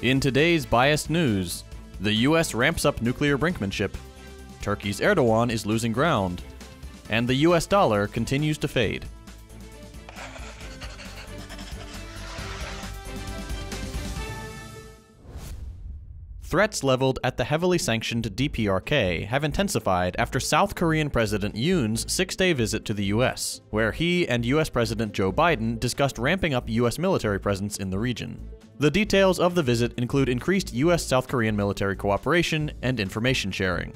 In today's biased news, the US ramps up nuclear brinkmanship, Turkey's Erdogan is losing ground, and the US dollar continues to fade. Threats leveled at the heavily sanctioned DPRK have intensified after South Korean President Yoon's 6-day visit to the US, where he and US President Joe Biden discussed ramping up US military presence in the region. The details of the visit include increased US-South Korean military cooperation and information sharing.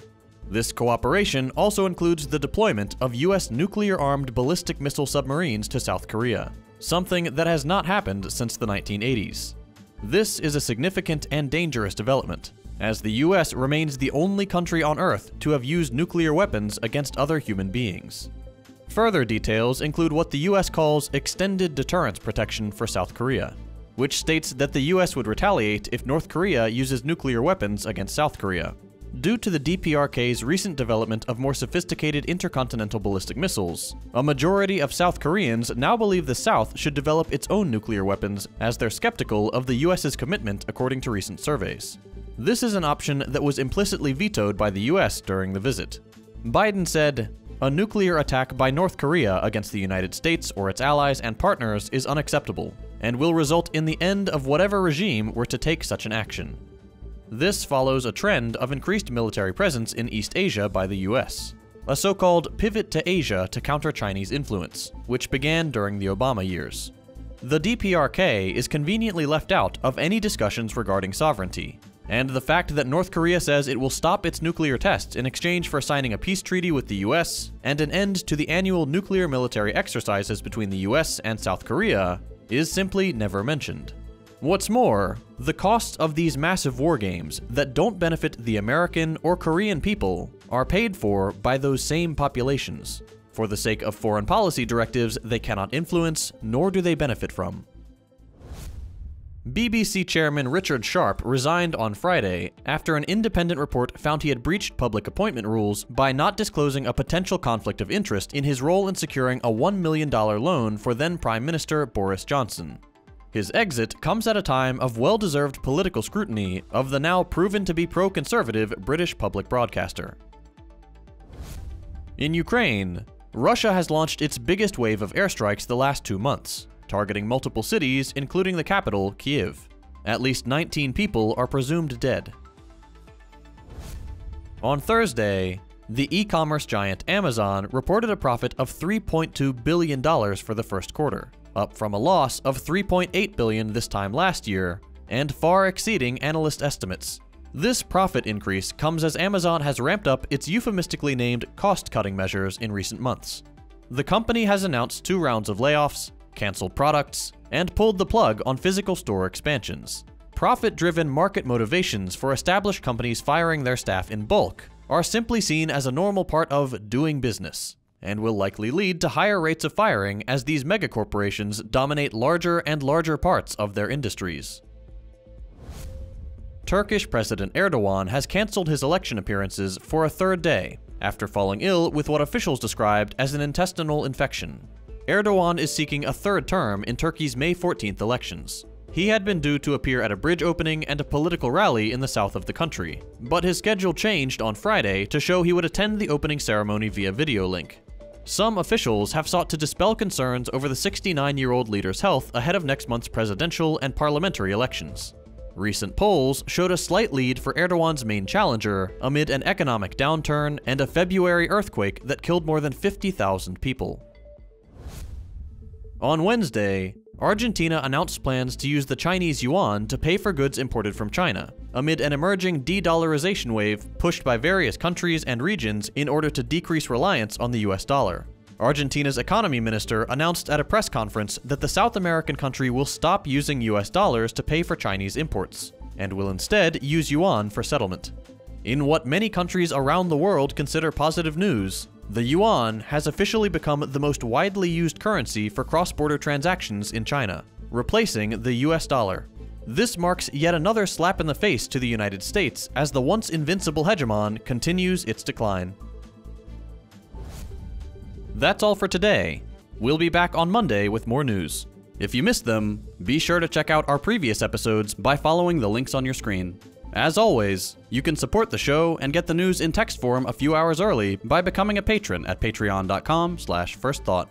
This cooperation also includes the deployment of US nuclear-armed ballistic missile submarines to South Korea, something that has not happened since the 1980s. This is a significant and dangerous development, as the US remains the only country on Earth to have used nuclear weapons against other human beings. Further details include what the US calls extended deterrence protection for South Korea, which states that the US would retaliate if North Korea uses nuclear weapons against South Korea. Due to the DPRK's recent development of more sophisticated intercontinental ballistic missiles, a majority of South Koreans now believe the South should develop its own nuclear weapons, as they're skeptical of the US's commitment according to recent surveys. This is an option that was implicitly vetoed by the US during the visit. Biden said, "A nuclear attack by North Korea against the United States or its allies and partners is unacceptable, and will result in the end of whatever regime were to take such an action." This follows a trend of increased military presence in East Asia by the US, a so-called pivot to Asia to counter Chinese influence, which began during the Obama years. The DPRK is conveniently left out of any discussions regarding sovereignty, and the fact that North Korea says it will stop its nuclear tests in exchange for signing a peace treaty with the US and an end to the annual nuclear military exercises between the US and South Korea is simply never mentioned. What's more, the costs of these massive war games that don't benefit the American or Korean people are paid for by those same populations, for the sake of foreign policy directives they cannot influence, nor do they benefit from. BBC chairman Richard Sharp resigned on Friday after an independent report found he had breached public appointment rules by not disclosing a potential conflict of interest in his role in securing a $1 million loan for then Prime Minister Boris Johnson. His exit comes at a time of well-deserved political scrutiny of the now proven to be pro-conservative British public broadcaster. In Ukraine, Russia has launched its biggest wave of airstrikes the last 2 months, targeting multiple cities, including the capital, Kyiv. At least 19 people are presumed dead. On Thursday, the e-commerce giant Amazon reported a profit of $3.2 billion for the first quarter, up from a loss of $3.8 billion this time last year, and far exceeding analyst estimates. This profit increase comes as Amazon has ramped up its euphemistically named cost-cutting measures in recent months. The company has announced 2 rounds of layoffs, canceled products, and pulled the plug on physical store expansions. Profit-driven market motivations for established companies firing their staff in bulk are simply seen as a normal part of doing business, and will likely lead to higher rates of firing as these megacorporations dominate larger and larger parts of their industries. Turkish President Erdogan has cancelled his election appearances for a 3rd day, after falling ill with what officials described as an intestinal infection. Erdogan is seeking a 3rd term in Turkey's May 14th elections. He had been due to appear at a bridge opening and a political rally in the south of the country, but his schedule changed on Friday to show he would attend the opening ceremony via video link. Some officials have sought to dispel concerns over the 69-year-old leader's health ahead of next month's presidential and parliamentary elections. Recent polls showed a slight lead for Erdogan's main challenger amid an economic downturn and a February earthquake that killed more than 50,000 people. On Wednesday, Argentina announced plans to use the Chinese yuan to pay for goods imported from China, amid an emerging de-dollarization wave pushed by various countries and regions in order to decrease reliance on the US dollar. Argentina's economy minister announced at a press conference that the South American country will stop using US dollars to pay for Chinese imports, and will instead use yuan for settlement. In what many countries around the world consider positive news, the yuan has officially become the most widely used currency for cross-border transactions in China, replacing the US dollar. This marks yet another slap in the face to the United States as the once invincible hegemon continues its decline. That's all for today. We'll be back on Monday with more news. If you missed them, be sure to check out our previous episodes by following the links on your screen. As always, you can support the show and get the news in text form a few hours early by becoming a patron at patreon.com/firstthought.